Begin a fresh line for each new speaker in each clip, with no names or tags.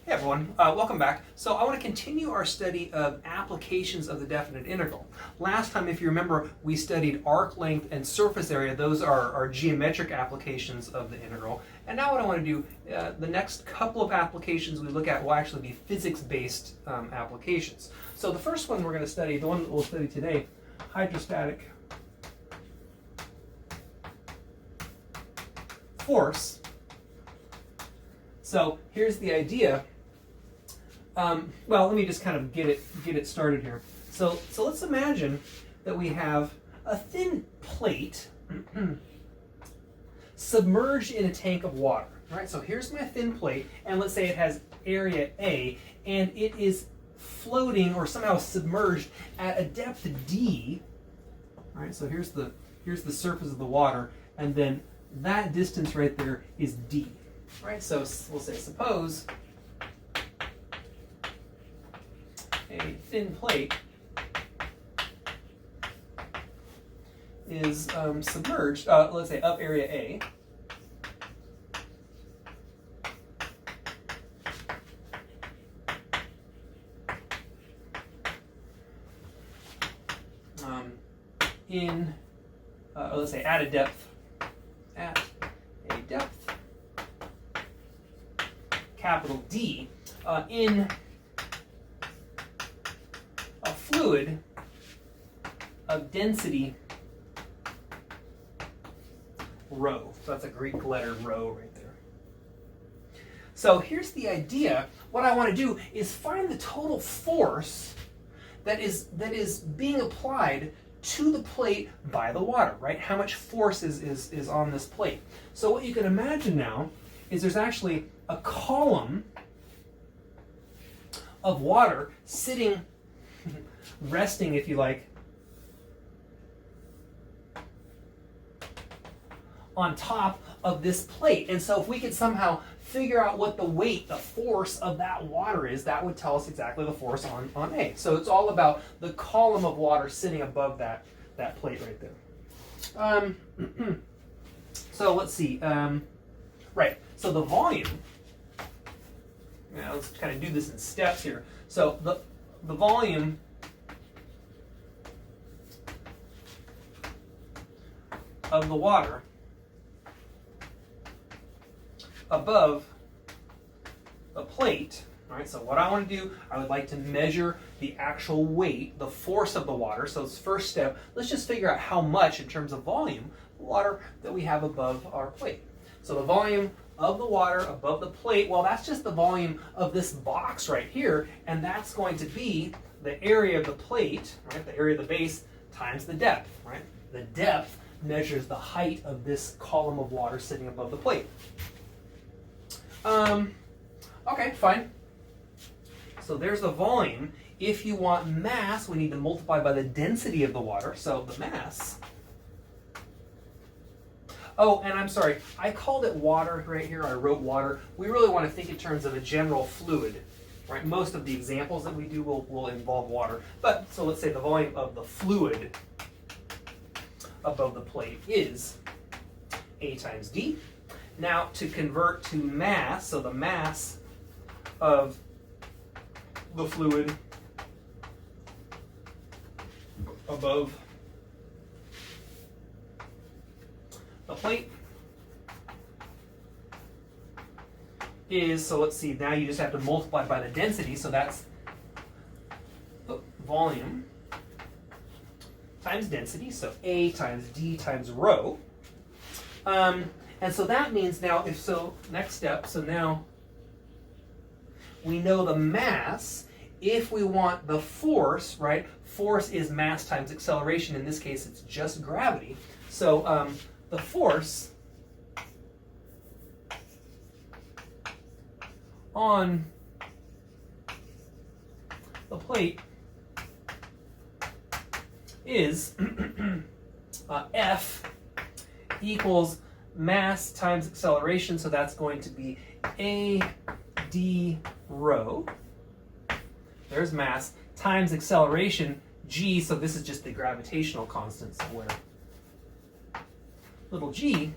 Hey everyone, welcome back. So I want to continue our study of applications of the definite integral. Last time, if you remember, we studied arc length and surface area. Those are geometric applications of the integral. And now what I want to do, the next couple of applications we look at will actually be physics-based applications. So the first one we're going to study, the one that we'll study today, hydrostatic force. So here's the idea. Well, let me just kind of get it started here. So let's imagine that we have a thin plate submerged in a tank of water. All right, so here's my thin plate, and let's say it has area A, and it is floating or somehow submerged at a depth D. All right, so here's the surface of the water, and then that distance right there is D. Right, so we'll say suppose a thin plate is submerged, let's say up area A, in, let's say at a depth, capital D, in a fluid of density rho. So that's a Greek letter rho right there. So here's the idea. What I want to do is find the total force that is being applied to the plate by the water, right? How much force is on this plate. So what you can imagine now is there's actually a column of water sitting, resting, if you like, on top of this plate. And so if we could somehow figure out what the weight, the force of that water is, that would tell us exactly the force on A. So it's all about the column of water sitting above that plate right there. So let's see. Right, so the volume, now let's kind of do this in steps here. So the volume of the water above the plate, all right, so what I want to do, I would like to measure the actual weight, the force of the water. So this first step, let's just figure out how much in terms of volume water that we have above our plate. So the volume of the water above the plate, well, that's just the volume of this box right here, and that's going to be the area of the plate, right, the area of the base, times the depth, right? The depth measures the height of this column of water sitting above the plate. Okay, fine. So there's the volume. If you want mass, we need to multiply by the density of the water, so the mass. Oh, and I'm sorry, I called it water right here. I wrote water. We really want to think in terms of a general fluid, right? Most of the examples that we do will involve water. But, so let's say the volume of the fluid above the plate is A times D. Now, to convert to mass, so the mass of the fluid above the plate is, so let's see, now you just have to multiply by the density, so that's volume times density, so A times D times rho. And so that means now, if so, next step, so now we know the mass. If we want the force, right, force is mass times acceleration. In this case, it's just gravity. So the force on the plate is F equals mass times acceleration, so that's going to be A d rho. There's mass times acceleration, g, so this is just the gravitational constant, so where little g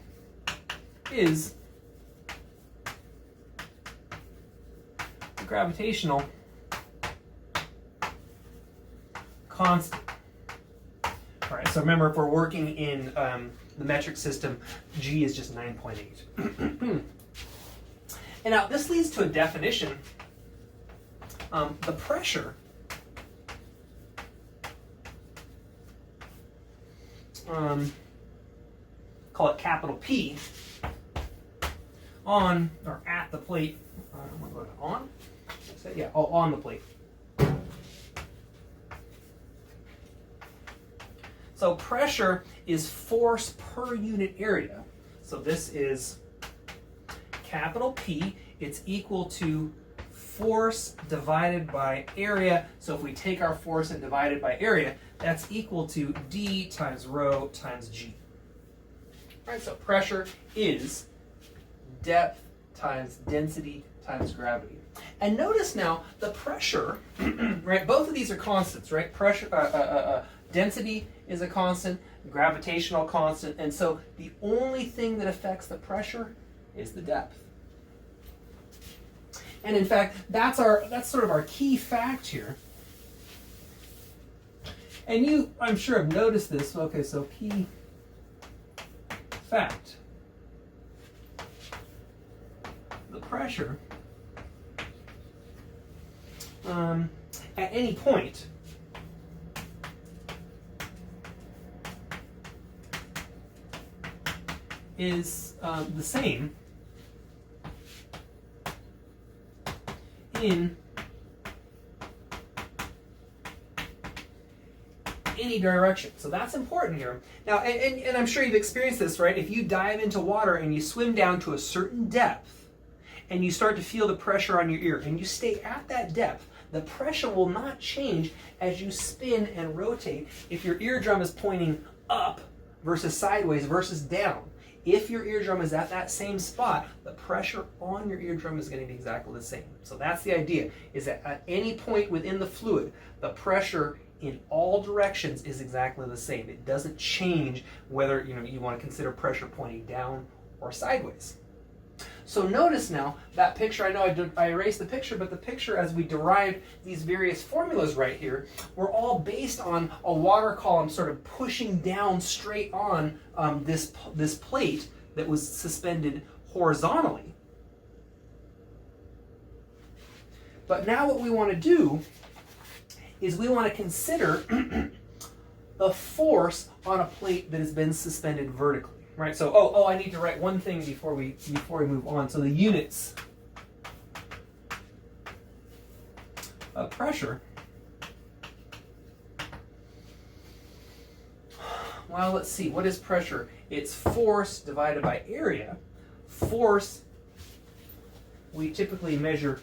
is gravitational constant. All right, so remember, if we're working in the metric system, G is just 9.8. And now this leads to a definition. The pressure call it capital P on or at the plate. I'm going to go to on. Yeah, on the plate. So pressure is force per unit area. So this is capital P. It's equal to force divided by area. So if we take our force and divide it by area, that's equal to D times rho times G. All right, so pressure is depth times density times gravity. And notice now the pressure, right? Both of these are constants, right? Pressure, density is a constant, gravitational constant, and so the only thing that affects the pressure is the depth. And in fact, that's sort of our key fact here. And you, I'm sure, have noticed this. Okay, so key fact. The pressure at any point is the same in any direction. So that's important here. Now, and I'm sure you've experienced this, right? If you dive into water and you swim down to a certain depth and you start to feel the pressure on your ear and you stay at that depth, the pressure will not change as you spin and rotate if your eardrum is pointing up versus sideways versus down. If your eardrum is at that same spot, the pressure on your eardrum is going to be exactly the same. So that's the idea, is that at any point within the fluid, the pressure in all directions is exactly the same. It doesn't change whether you want to consider pressure pointing down or sideways. So notice now that picture, I know I erased the picture, but the picture as we derived these various formulas right here were all based on a water column sort of pushing down straight on this plate that was suspended horizontally. But now what we want to do is we want to consider the force on a plate that has been suspended vertically. Right, so I need to write one thing before we move on. So the units of pressure. Well, let's see. What is pressure? It's force divided by area. Force we typically measure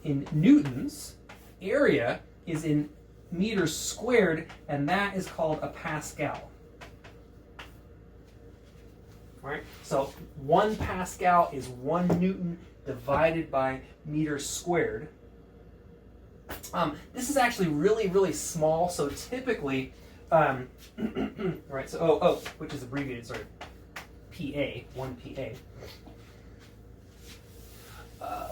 in newtons. Area is in meters squared, and that is called a Pascal. Right? So 1 Pascal is 1 Newton divided by meters squared. This is actually really, really small, so typically, right, so which is abbreviated, sorry, PA, 1 PA.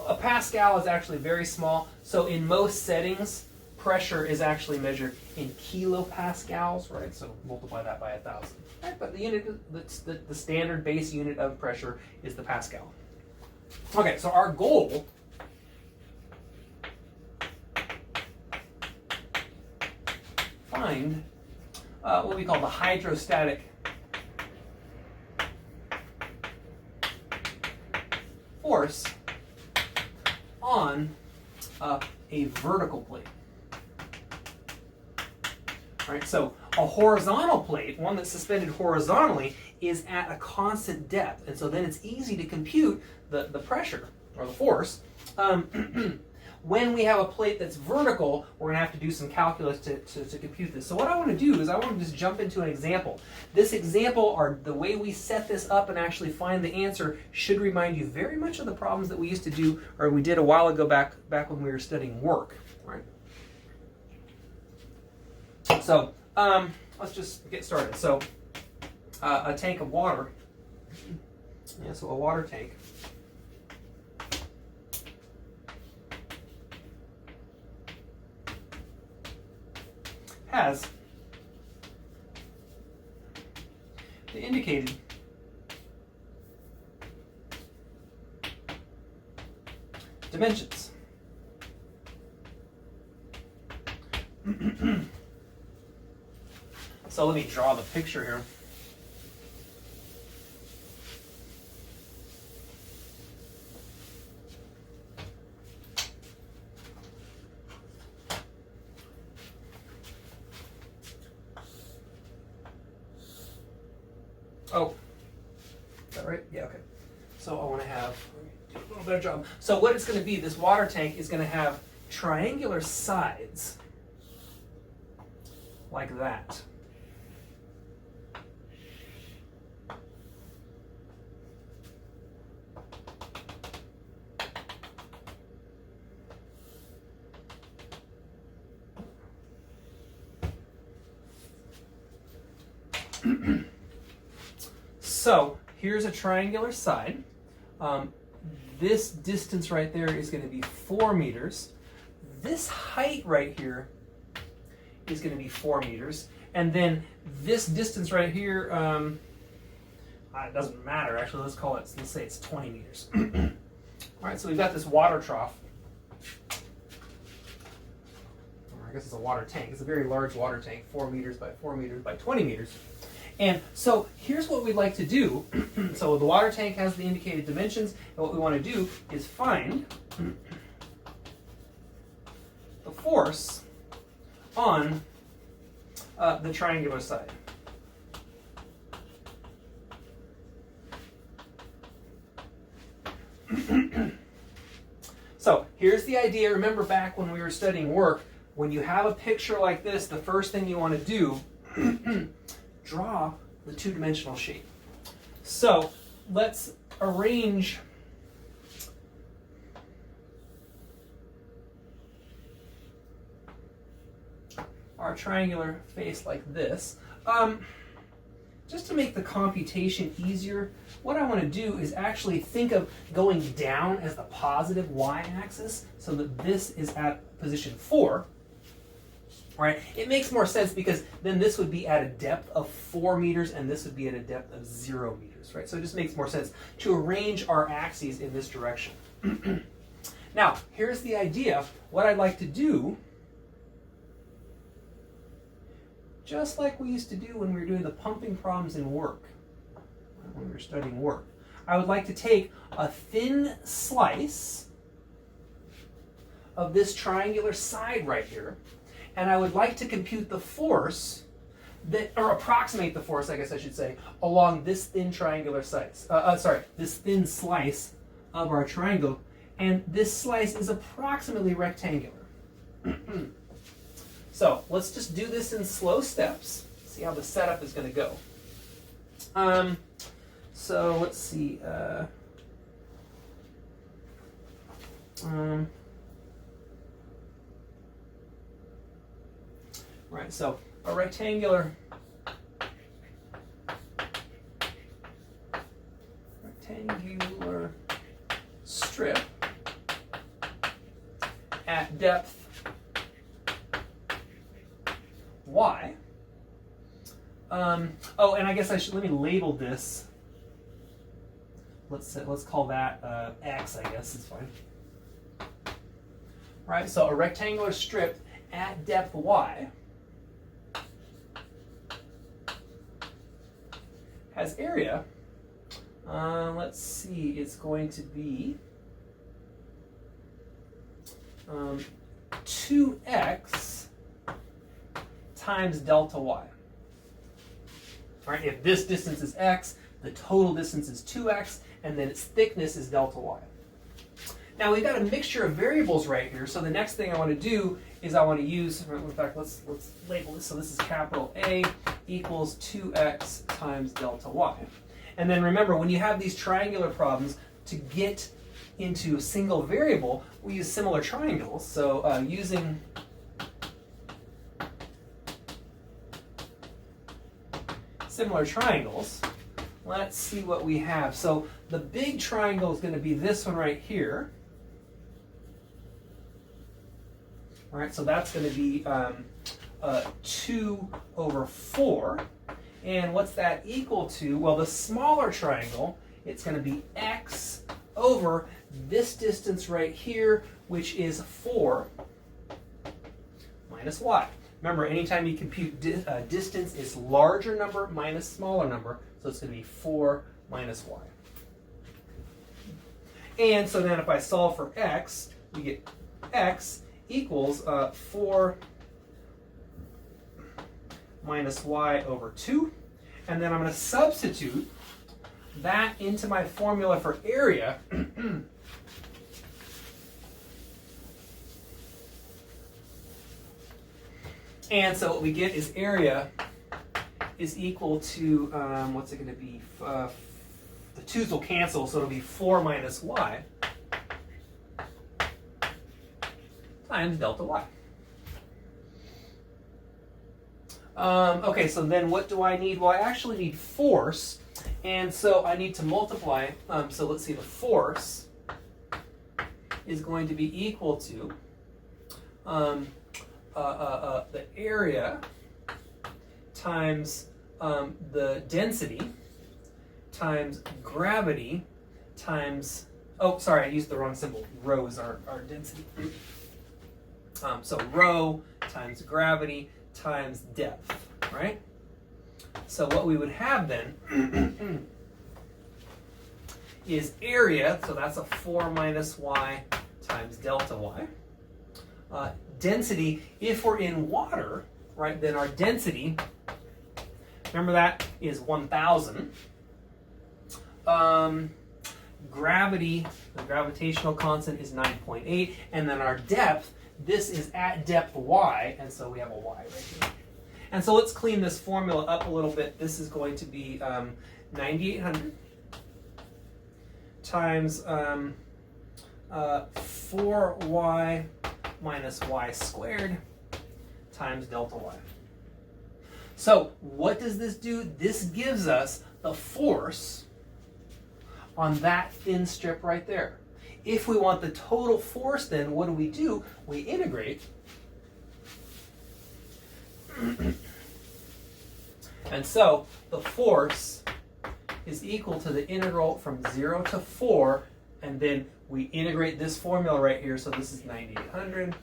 A Pascal is actually very small, so in most settings, pressure is actually measured in kilopascals, right? So multiply that by 1,000. Right? But the unit, the standard base unit of pressure is the Pascal. Okay, so our goal find what we call the hydrostatic force on a vertical plate. Right, so a horizontal plate, one that's suspended horizontally, is at a constant depth, and so then it's easy to compute the pressure or the force. When we have a plate that's vertical, we're going to have to do some calculus to compute this. So what I want to do is I want to just jump into an example. This example, or the way we set this up and actually find the answer, should remind you very much of the problems that we used to do, or we did a while ago back when we were studying work. Right? So let's just get started. So a tank of water. Yeah, so a water tank has the indicated dimensions. So let me draw the picture here. Oh, is that right? Yeah, okay. So I want to have do a little better job. So what it's going to be, this water tank is going to have triangular sides like that. So here's a triangular side. This distance right there is going to be 4 meters. This height right here is going to be 4 meters. And then this distance right here, it doesn't matter actually, let's say it's 20 meters. All right, so we've got this water trough. Or I guess it's a water tank. It's a very large water tank, 4 meters by 4 meters by 20 meters. And so here's what we'd like to do. So the water tank has the indicated dimensions, and what we want to do is find the force on the triangular side. So here's the idea. Remember back when we were studying work, when you have a picture like this, the first thing you want to do draw the two-dimensional shape. So let's arrange our triangular face like this. Just to make the computation easier, what I want to do is actually think of going down as the positive y-axis so that this is at position 4. Right? It makes more sense because then this would be at a depth of 4 meters and this would be at a depth of 0 meters, right? So it just makes more sense to arrange our axes in this direction. Now, here's the idea. What I'd like to do, just like we used to do when we were doing the pumping problems in work, when we were studying work, I would like to take a thin slice of this triangular side right here, and I would like to compute the force that, or approximate the force, I guess I should say, along this thin triangular slice. This thin slice of our triangle, and this slice is approximately rectangular. So let's just do this in slow steps. See how the setup is going to go. So let's see. Right, so a rectangular strip at depth y. Oh, and I guess I should, let me label this. Let's call that x, I guess is fine. Right, so a rectangular strip at depth y has area, let's see, it's going to be 2x times delta y. All right, if this distance is x, the total distance is 2x, and then its thickness is delta y. Now we've got a mixture of variables right here, so the next thing I want to do is I want to use, in fact, let's label this. So this is capital A equals 2x times delta y. And then remember, when you have these triangular problems, to get into a single variable, we use similar triangles. So using similar triangles, let's see what we have. So the big triangle is going to be this one right here. All right, so that's going to be 2 over 4. And what's that equal to? Well, the smaller triangle, it's going to be x over this distance right here, which is 4 minus y. Remember, anytime you compute distance, it's larger number minus smaller number, so it's going to be 4 minus y. And so then if I solve for x, we get x equals 4 minus y over 2. And then I'm going to substitute that into my formula for area. And so what we get is area is equal to, what's it going to be? The 2's will cancel, so it'll be 4 minus y times delta y. Okay, so then what do I need? Well, I actually need force, and so I need to multiply. So let's see, the force is going to be equal to the area times the density times gravity times, oh, sorry, I used the wrong symbol. Rho is our density. So rho times gravity times depth, right? So what we would have then is area, so that's a 4 minus y times delta y. Density, if we're in water, right, then our density, remember that is 1,000. Gravity, the gravitational constant is 9.8, and then our depth, this is at depth y, and so we have a y right here. And so let's clean this formula up a little bit. This is going to be 9,800 times 4y minus y squared times delta y. So what does this do? This gives us the force on that thin strip right there. If we want the total force, then what do? We integrate. And so the force is equal to the integral from 0 to 4, and then we integrate this formula right here. So this is 9,800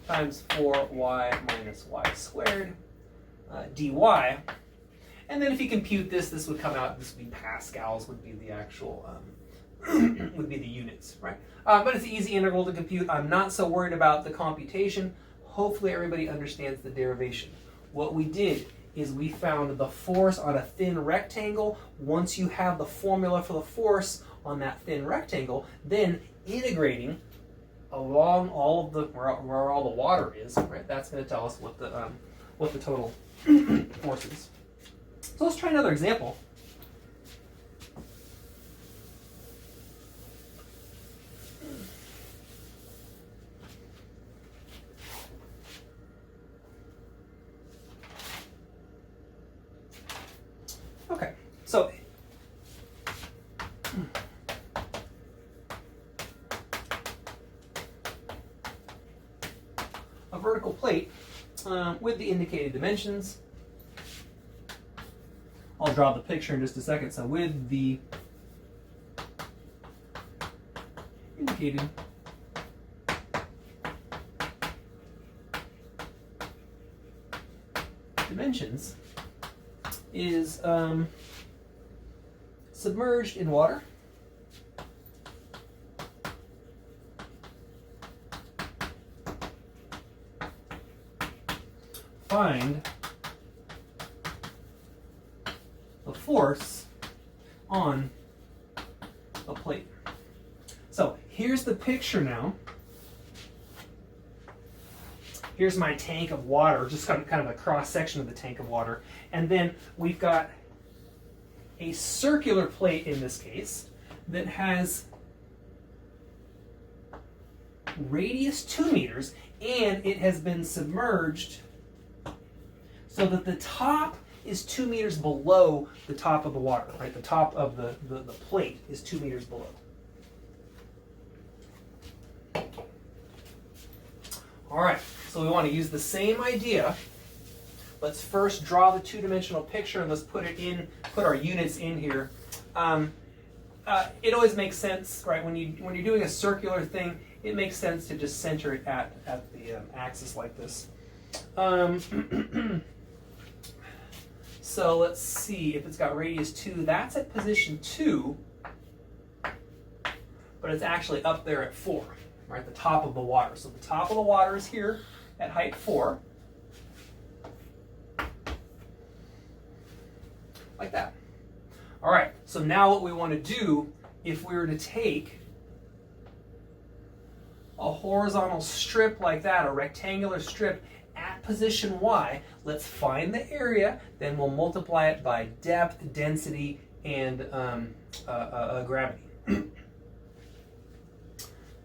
times 4y minus y squared dy. And then if you compute this, this would come out, this would be pascals, would be the actual, would be the units, right? But it's an easy integral to compute. I'm not so worried about the computation. Hopefully everybody understands the derivation. What we did is we found the force on a thin rectangle. Once you have the formula for the force on that thin rectangle, then integrating along all of the, where all the water is, right? That's going to tell us what the total force is. So let's try another example. Okay, so a vertical plate with the indicated dimensions. I'll draw the picture in just a second. So with the indicated dimensions is submerged in water. Find the force on a plate. So here's the picture now. Here's my tank of water, just kind of a cross section of the tank of water. And then we've got a circular plate in this case that has radius 2 meters, and it has been submerged so that the top is 2 meters below the top of the water, right? The top of the plate is 2 meters below. All right, So we want to use the same idea. Let's first draw the two-dimensional picture and let's put our units in here. It always makes sense, right? When you're doing a circular thing, it makes sense to just center it at the axis like this. So let's see if it's got radius 2. That's at position 2, but it's actually up there at 4, right? The top of the water. So the top of the water is here at height 4. Like that. All right, so now what we want to do, if we were to take a horizontal strip like that, a rectangular strip at position Y, let's find the area, then we'll multiply it by depth, density, and gravity.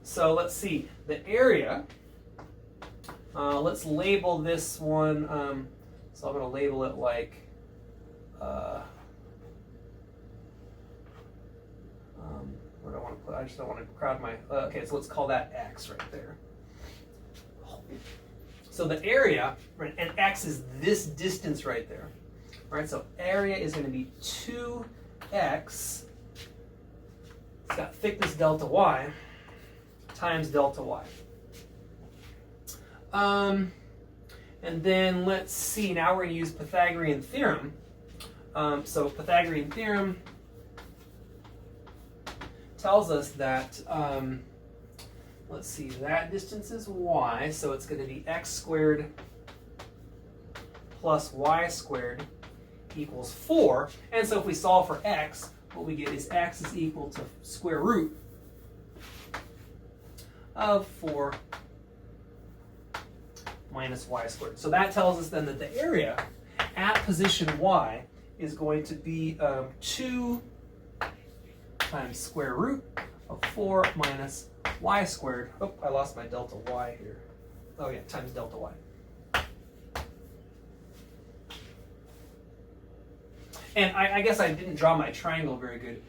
So let's see, the area, let's label this one, so I'm going to label it like, where do I want to put? I just don't want to crowd my. Okay, so let's call that X right there. So the area, right, and X is this distance right there. All right, so area is going to be 2x. It's got thickness delta y times delta y. And then let's see. Now we're going to use Pythagorean theorem. So Pythagorean theorem tells us that, let's see, that distance is y, so it's going to be x squared plus y squared equals 4. And so if we solve for x, what we get is x is equal to square root of 4 minus y squared. So that tells us then that the area at position y is going to be 2 times square root of 4 minus y squared. Oh, I lost my delta y here. Oh yeah, times delta y. And I guess I didn't draw my triangle very good.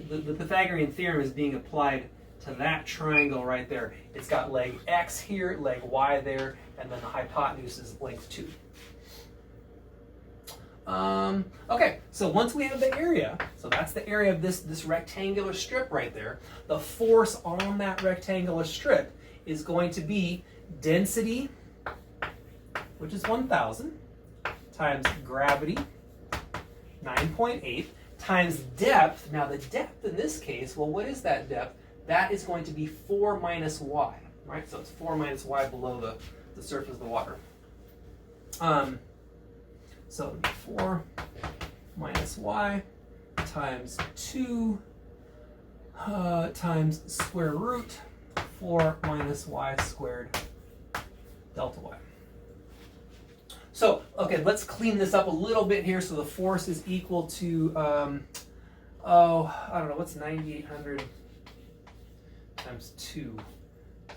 The Pythagorean theorem is being applied to that triangle right there. It's got leg x here, leg y there, and then the hypotenuse is length 2. Okay, so once we have the area, so that's the area of this rectangular strip right there, the force on that rectangular strip is going to be density, which is 1,000, times gravity, 9.8, times depth. Now the depth in this case, well, what is that depth? That is going to be 4 minus y, right? So it's 4 minus y below the surface of the water. So it would be 4 minus y times 2 times square root 4 minus y squared delta y. So, okay, let's clean this up a little bit here. So the force is equal to, I don't know, what's 9,800 times 2?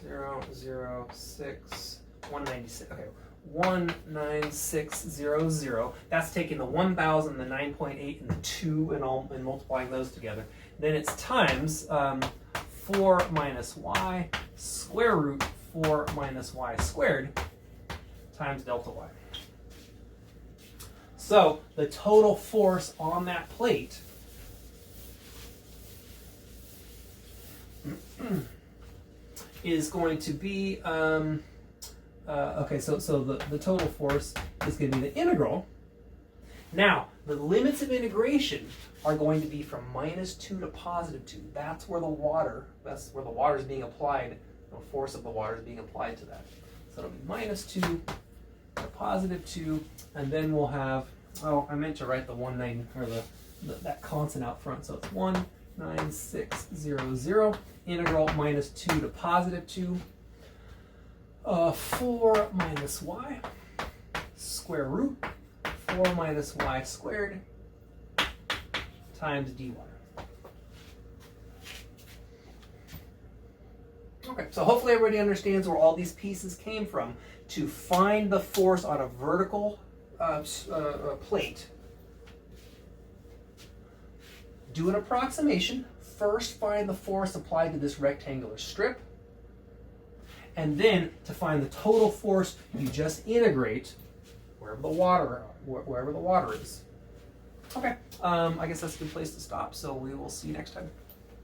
0, 0, 6, 196. Okay. 19600. That's taking the 1,000, the 9.8, and the 2 and multiplying those together. Then it's times 4 minus y square root 4 minus y squared times delta y. So the total force on that plate is going to be okay, so the total force is going to be the integral. Now, the limits of integration are going to be from -2 to +2. That's where the water is being applied, the force of the water is being applied to that. So it'll be -2 to +2, and then we'll have, oh, I meant to write the 19, or that constant out front, so it's 19600, integral -2 to +2. 4 minus y square root 4 minus y squared times dy. Okay, so hopefully everybody understands where all these pieces came from. To find the force on a vertical plate, do an approximation. First find the force applied to this rectangular strip, And then to find the total force, you just integrate wherever the water is. Okay, I guess that's a good place to stop. So we will see you next time.